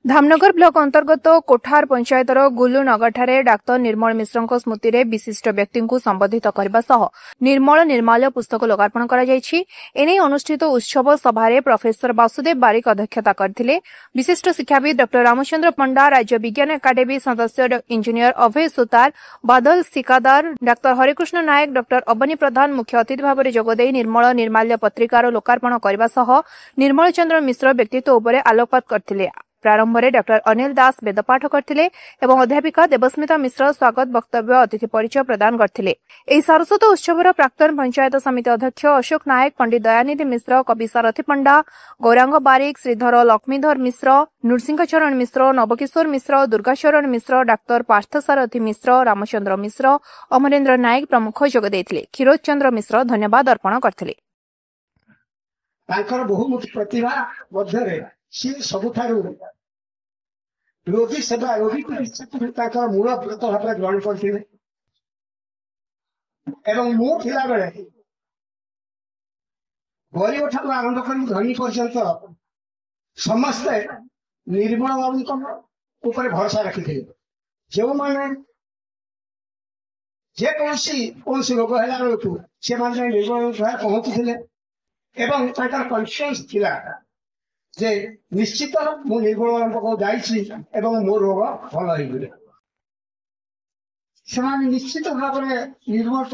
Dhamnagar block अंतर्गत कोठार पंचायतर गुलु नगरठारे डाक्तर निर्मल मिश्र स्मृति में विशिष्ट व्यक्ति को संबोधित करने सह निर्मल निर्माल्य पुस्तक लोकार्पण एने अनुष्ठित उत्सव सभारे प्रोफेसर वासुदेव बारिक अध्यक्षता करथिले। विशिष्ट शिक्षाविद डॉ रामचंद्र पंडा, राज्य विज्ञान एकाडेमी सदस्य इंजीनियर अभय सुतार, बादल सिकादार, डाक्तर हरिकृष्ण नायक, डॉ अबनी प्रधान मुख्य अतिथि भाव में जोगदे निर्मल निर्माल्य पत्रिकार लोकार्पण करने सह निर्मल चंद्र मिश्र व्यक्तित्व उपरे आलोकपात करथिले। प्रारंभ में डॉ अनिल दास वेदपाठ करथिले एवं अध्यापिका देवस्मिता मिश्र स्वागत वक्तव्य अतिथि परिचय प्रदान करथिले। एही सारस्वत उत्सवर प्राक्तन पंचायत समिति अध्यक्ष अशोक नायक, पंडित दयानिधि मिश्र, कवि सारथी पंडा, गौरांग बारिक, श्रीधर लक्ष्मीधर मिश्र, नृसिंहचरण मिश्र, नवकिशोर मिश्र, दुर्गाचरण मिश्र, डाक्तर पार्थसारथी मिश्र, रामचंद्र मिश्र, अमरेन्द्र नायक प्रमुख जोग देथिले। क्षीरोद चंद्र मिश्र धन्यवाद अर्पण करथिले। बहुमुखी प्रतिभा मध्य सबुठारू रोगी सेवा रोगी मूल व्रत भाव ग्रहण करते गरीब ठाकुर आरंभ कर धनी पर्यंत समस्ते निर्मल बाबू भरोसा रखी थे। जो मैंने जेकोसी रोग है निर्मल पहुंची कन्फिडेंस थिला जे निश्चित मु निर्मल को जाइछि एवं मो रोग भल हो गले। से निश्चित भाव में निर्मल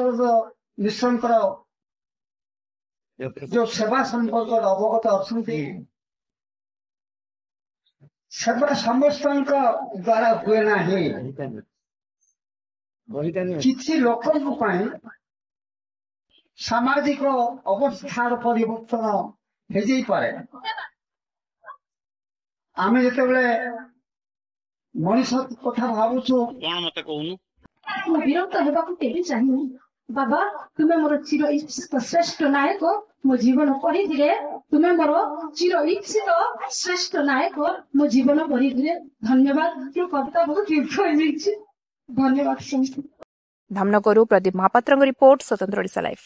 मिश्र जो सेवा संपर्क अवगत अच्छा सेवा समस्त द्वारा हुए ना किसी लोक सामाजिक अवस्थार परिवर्तन हो पाए। आम जो मनीष कथा भावुचु विरक्त होगा चाहिए बाबा तुम्हें मोर चिर इच्छित श्रेष्ठ नायक मो जीवन पढ़ी तुम्हें मोर चिर इच्छित श्रेष्ठ नायक मो जीवन पढ़ी धन्यवाद। कविता बहुत दीर्घ धन्यवाद। धामनगरु प्रदीप महापात्र रिपोर्ट स्वतंत्र ओडिशा लाइव।